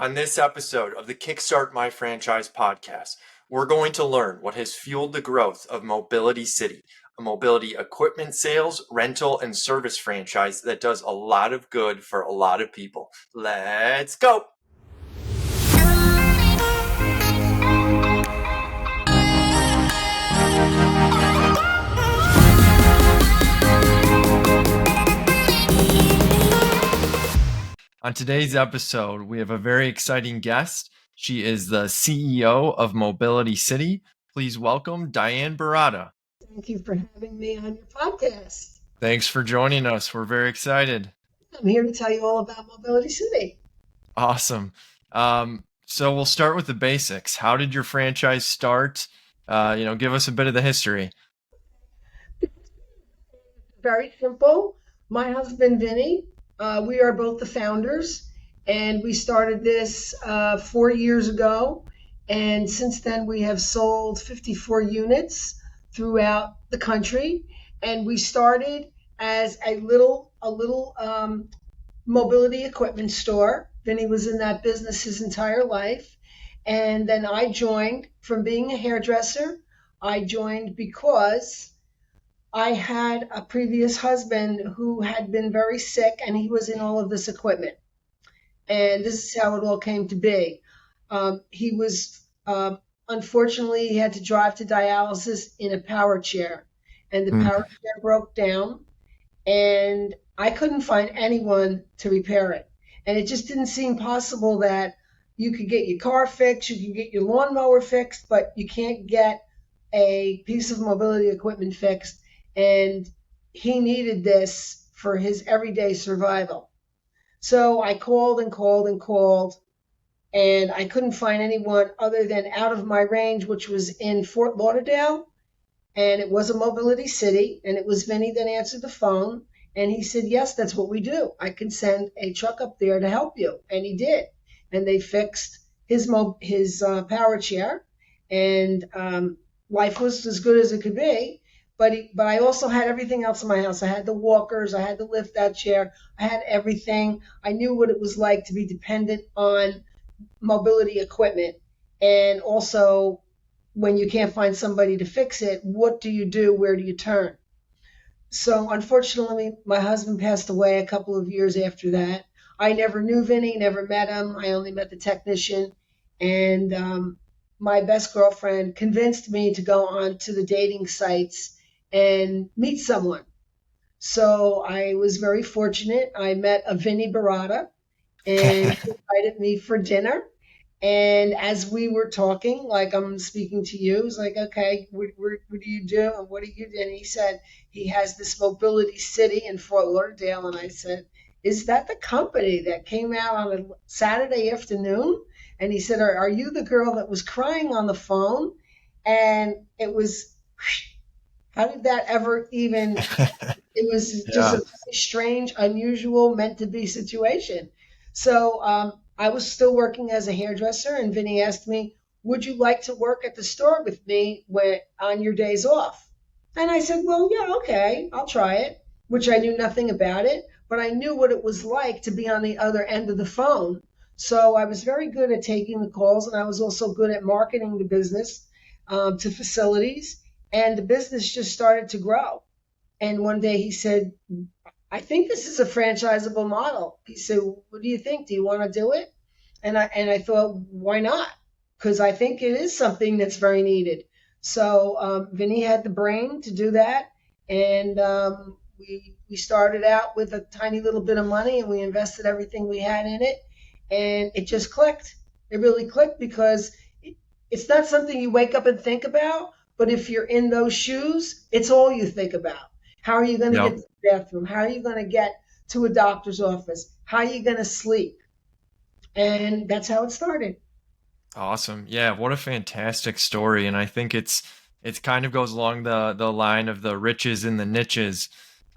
On this episode of the Kickstart My Franchise podcast, we're going to learn what has fueled the growth of Mobility City, a mobility equipment sales, rental, and service franchise that does a lot of good for a lot of people. Let's go! On today's episode, we have a very exciting guest. She is the CEO of Mobility City. Please welcome Diane Baratta. Thank you for having me on your podcast. Thanks for joining us. We're very excited. I'm here to tell you all about Mobility City. Awesome. So we'll start with the basics. How did your franchise start? Give us a bit of the history. Very simple. My husband, Vinny, we are both the founders, and we started this 4 years ago. And since then, we have sold 54 units throughout the country. And we started as a little mobility equipment store. Vinny was in that business his entire life. And then I joined from being a hairdresser. I joined because I had a previous husband who had been very sick, and he was in all of this equipment. And this is how it all came to be. He was, unfortunately, he had to drive to dialysis in a power chair, and the power chair broke down, and I couldn't find anyone to repair it. And it just didn't seem possible that you could get your car fixed, you can get your lawnmower fixed, but you can't get a piece of mobility equipment fixed. And he needed this for his everyday survival. So I called and called and called, and I couldn't find anyone other than out of my range, which was in Fort Lauderdale. And it was a Mobility City, and it was Vinny that answered the phone. And he said, yes, that's what we do. I can send a truck up there to help you. And he did. And they fixed his power chair, and life was as good as it could be. But I also had everything else in my house. I had the walkers. I had to lift that chair. I had everything. I knew what it was like to be dependent on mobility equipment. And also, when you can't find somebody to fix it, what do you do? Where do you turn? So unfortunately, my husband passed away a couple of years after that. I never knew Vinny, never met him. I only met the technician. And my best girlfriend convinced me to go on to the dating sites and meet someone. So I was very fortunate. I met a Vinny Baratta, and he invited me for dinner. And as we were talking, like I'm speaking to you, it was like, okay, what do you do? And what do you do? And he said he has this Mobility City in Fort Lauderdale. And I said, is that the company that came out on a Saturday afternoon? And he said, are you the girl that was crying on the phone? And it was, how did that ever even, it was just a very strange, unusual, meant to be situation. So I was still working as a hairdresser, and Vinny asked me, would you like to work at the store with me on your days off? And I said, well, yeah, okay, I'll try it, which I knew nothing about it, but I knew what it was like to be on the other end of the phone. So I was very good at taking the calls, and I was also good at marketing the business to facilities, and the business just started to grow. And one day he said, I think this is a franchisable model. He said, what do you think? Do you want to do it? And I thought, why not? Because I think it is something that's very needed. So Vinny had the brain to do that. And we started out with a tiny little bit of money, and we invested everything we had in it. And it just clicked. It really clicked because it's not something you wake up and think about. But if you're in those shoes, it's all you think about. How are you going to get to the bathroom? How are you going to get to a doctor's office? How are you going to sleep? And that's how it started. Awesome. Yeah, what a fantastic story. And I think it's kind of goes along the line of the riches in the niches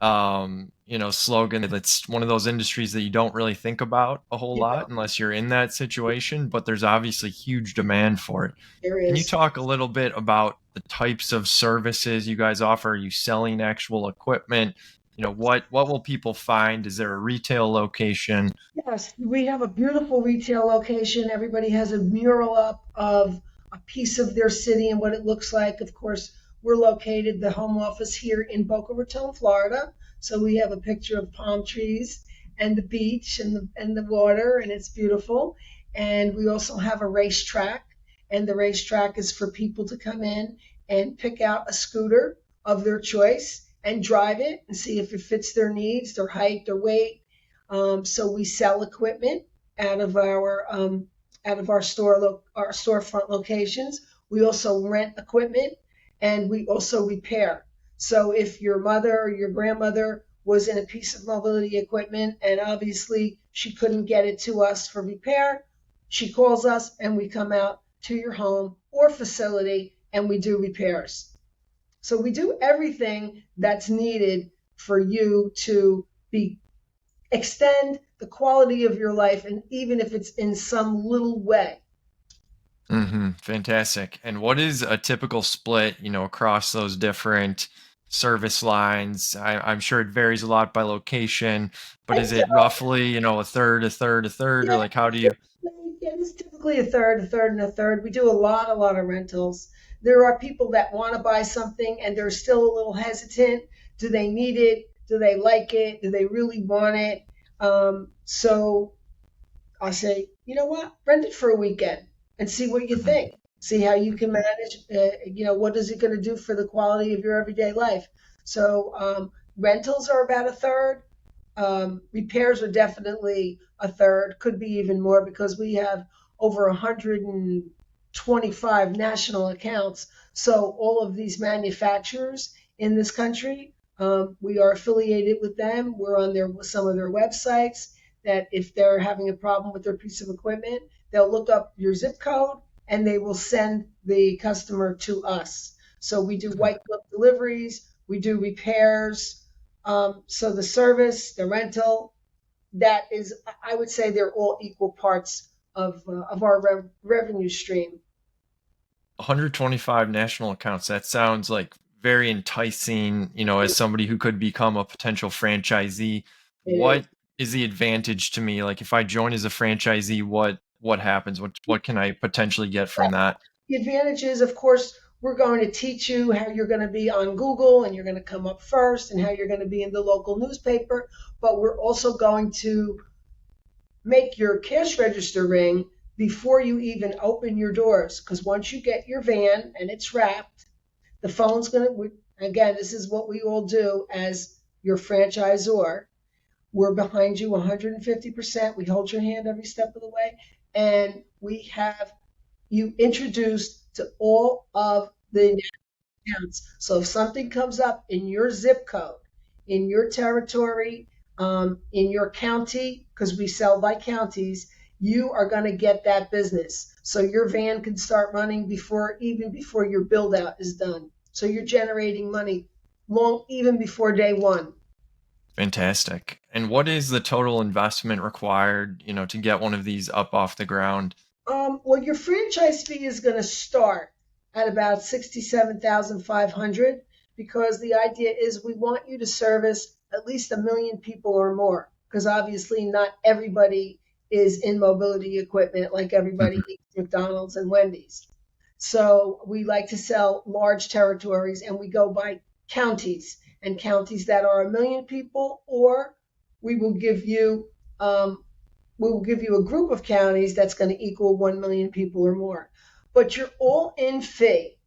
slogan. That's one of those industries that you don't really think about a whole lot unless you're in that situation, but there's obviously huge demand for it. There is. Can you talk a little bit about the types of services you guys offer? Are you selling actual equipment? what will people find? Is there a retail location? Yes, we have a beautiful retail location. Everybody has a mural up of a piece of their city and what it looks like. Of course, we're located, the home office here in Boca Raton, Florida. So we have a picture of palm trees and the beach and the water, and it's beautiful. And we also have a racetrack, and the racetrack is for people to come in and pick out a scooter of their choice and drive it and see if it fits their needs, their height, their weight. So we sell equipment out of our our storefront locations. We also rent equipment and we also repair. So if your mother or your grandmother was in a piece of mobility equipment and obviously she couldn't get it to us for repair, she calls us and we come out to your home or facility and we do repairs. So we do everything that's needed for you to be extend the quality of your life, and even if it's in some little way. Fantastic. And what is a typical split, across those different service lines? I'm sure it varies a lot by location, but is It it roughly, a third, a third, a third, or Yeah, like how do you? it is typically a third, and a third. We do a lot of rentals. There are people that want to buy something and they're still a little hesitant. Do they need it? Do they like it? Do they really want it? So I say, you know what? Rent it for a weekend and see what you Mhm. think. See how you can manage. What is it going to do for the quality of your everyday life? So rentals are about a third. Repairs are definitely a third, could be even more because we have over 125 national accounts. So all of these manufacturers in this country, we are affiliated with them. We're on some of their websites that if they're having a problem with their piece of equipment, they'll look up your zip code and they will send the customer to us. So we do white glove deliveries, we do repairs. So the service, the rental, that is, I would say they're all equal parts of our revenue stream. 125 national accounts. That sounds like very enticing, as somebody who could become a potential franchisee. It is. What is the advantage to me? Like if I join as a franchisee, what happens? What can I potentially get from that? The advantage is, of course, we're going to teach you how you're going to be on Google and you're going to come up first and how you're going to be in the local newspaper. But we're also going to make your cash register ring before you even open your doors. Because once you get your van and it's wrapped, the phone's going to, again, this is what we all do as your franchisor. We're behind you 150%. We hold your hand every step of the way. And we have you introduced to all of the accounts. So if something comes up in your zip code, in your territory, in your county, because we sell by counties, you are going to get that business. So your van can start running even before your build out is done. So you're generating money even before day one. Fantastic. And what is the total investment required, to get one of these up off the ground? Well, your franchise fee is going to start at about 67,500 because the idea is we want you to service at least 1 million people or more because obviously not everybody is in mobility equipment like everybody Mhm. eats McDonald's and Wendy's. So we like to sell large territories and we go by counties and counties that are 1 million people, or we will give you um, we will give you a group of counties that's going to equal 1 million people or more. But your all in fee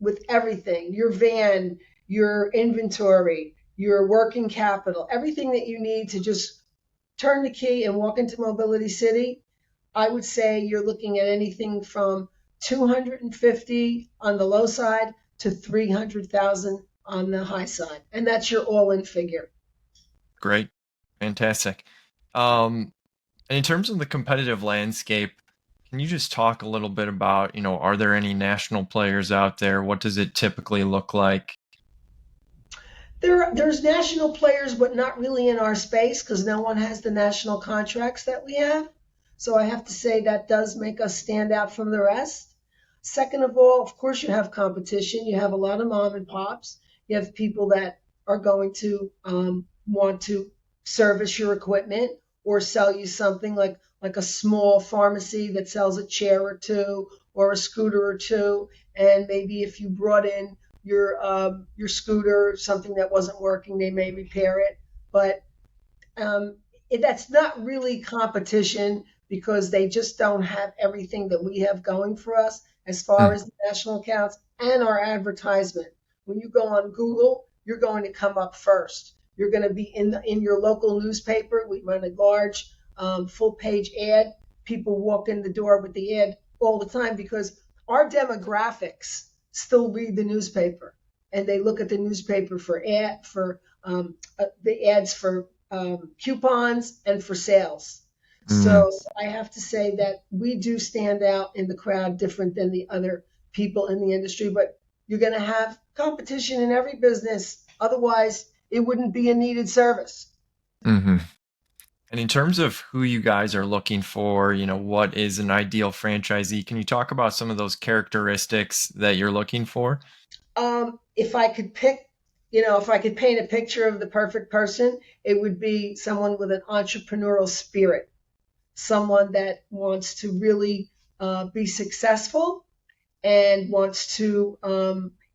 with everything, your van, your inventory, your working capital, everything that you need to just turn the key and walk into Mobility City, I would say you're looking at anything from 250 on the low side to 300,000 on the high side. And that's your all in figure. Great. Fantastic. And in terms of the competitive landscape, can you just talk a little bit about, are there any national players out there? What does it typically look like? There's national players, but not really in our space because no one has the national contracts that we have. So I have to say that does make us stand out from the rest. Second of all, of course, you have competition. You have a lot of mom and pops. You have people that are going to want to service your equipment or sell you something like a small pharmacy that sells a chair or two or a scooter or two. And maybe if you brought in your scooter, something that wasn't working, they may repair it. But um, that's not really competition because they just don't have everything that we have going for us as far Mm, as the national accounts and our advertisement. When you go on Google, you're going to come up first. You're going to be in your local newspaper. We run a large full page ad. People walk in the door with the ad all the time because our demographics still read the newspaper and they look at the newspaper for the ads for coupons and for sales. mm, So I have to say that we do stand out in the crowd different than the other people in the industry, but you're going to have competition in every business. Otherwise, it wouldn't be a needed service. hmm. And in terms of who you guys are looking for, what is an ideal franchisee? Can you talk about some of those characteristics that you're looking for? If I could pick, if I could paint a picture of the perfect person, it would be someone with an entrepreneurial spirit, someone that wants to really be successful and wants to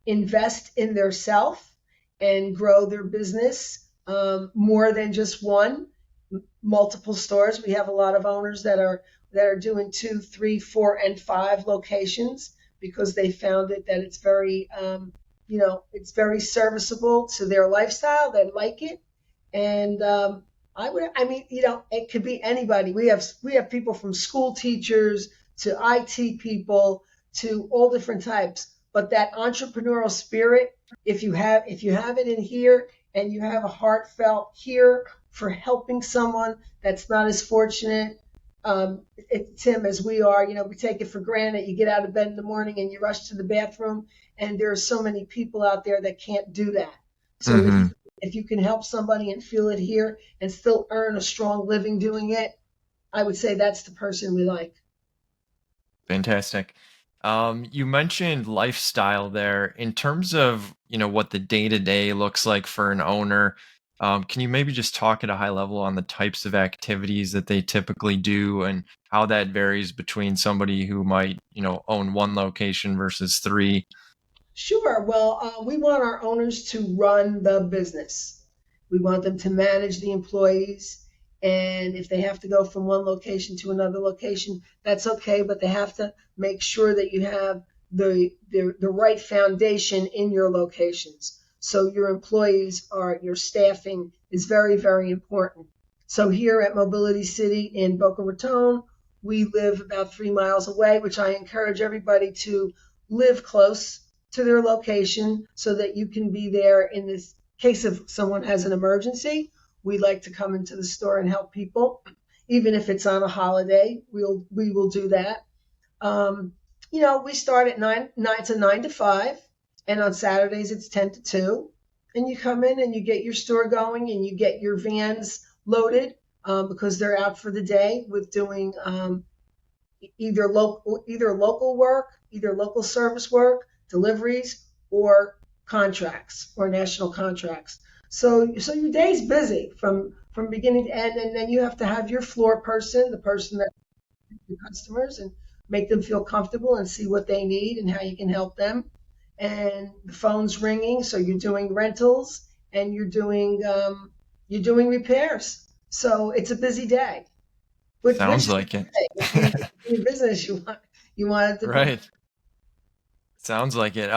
invest in their self and grow their business more than just one, multiple stores. We have a lot of owners that are doing 2, 3, 4, and 5 locations because they found that it's very it's very serviceable to their lifestyle. They like it, and I mean, it could be anybody. We have people from school teachers to IT people to all different types. But that entrepreneurial spirit, if you have it in here and you have a heartfelt here for helping someone that's not as fortunate, Tim, as we are, we take it for granted. You get out of bed in the morning and you rush to the bathroom, and there are so many people out there that can't do that. So if Hmm. you if you can help somebody and feel it here and still earn a strong living doing it, I would say that's the person we like. Fantastic. You mentioned lifestyle there. In terms of, what the day-to-day looks like for an owner, can you maybe just talk at a high level on the types of activities that they typically do and how that varies between somebody who might, own one location versus three? Sure. Well, we want our owners to run the business. We want them to manage the employees. And if they have to go from one location to another location, that's okay. But they have to make sure that you have the right foundation in your locations. So your employees your staffing is very, very important. So here at Mobility City in Boca Raton, we live about 3 miles away, which I encourage everybody to live close to their location so that you can be there in this case of someone has an emergency. We like to come into the store and help people, even if it's on a holiday. We will do that. We start at nine. It's a 9 to 5, and on Saturdays it's 10 to 2. And you come in and you get your store going and you get your vans loaded because they're out for the day with doing either local work, either local service work, deliveries, or contracts or national contracts. So your day's busy from beginning to end, and then you have to have your floor person, the person that your customers, and make them feel comfortable and see what they need and how you can help them. And the phone's ringing, so you're doing rentals and you're doing repairs. So it's a busy day. Which Sounds is like it. okay. Your business you want it to be. Right. Sounds like it.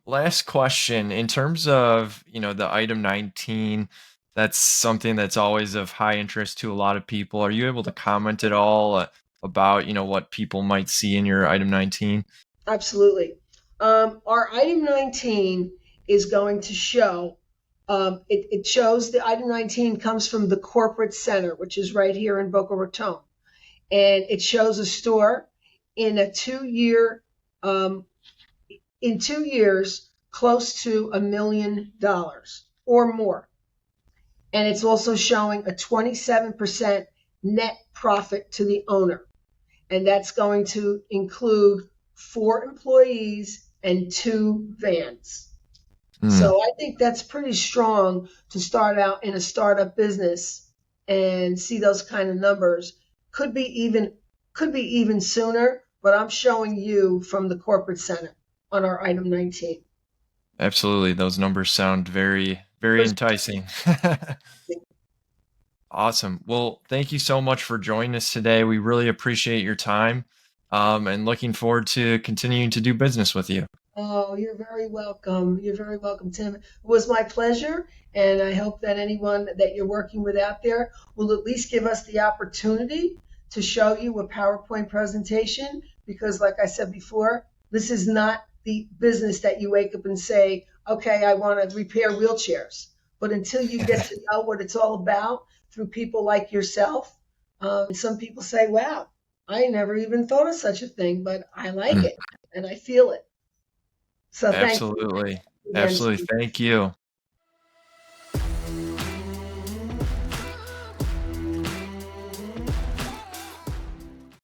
Last question. In terms of, the item 19, that's something that's always of high interest to a lot of people. Are you able to comment at all about, what people might see in your item 19? Absolutely. Our item 19 is going to show. It shows the item 19 comes from the corporate center, which is right here in Boca Raton, and it shows a store in a 2 year in 2 years close to $1 million or more. And it's also showing a 27% net profit to the owner. And that's going to include 4 employees and 2 vans. Mm, So I think that's pretty strong to start out in a startup business and see those kind of numbers. Could be even could be even sooner, but I'm showing you from the corporate center on our item 19. absolutely. Those numbers sound very, very enticing. Awesome. Well, thank you so much for joining us today. We really appreciate your time, and looking forward to continuing to do business with you. Oh, you're very welcome. You're very welcome, Tim. It was my pleasure, and I hope that anyone that you're working with out there will at least give us the opportunity to show you a PowerPoint presentation because, like I said before, this is not the business that you wake up and say, okay, I want to repair wheelchairs. But until you get to know what it's all about through people like yourself, some people say, wow, I never even thought of such a thing, but I like Mm, it and I feel it. So thank you absolutely. again. Absolutely. Thank you.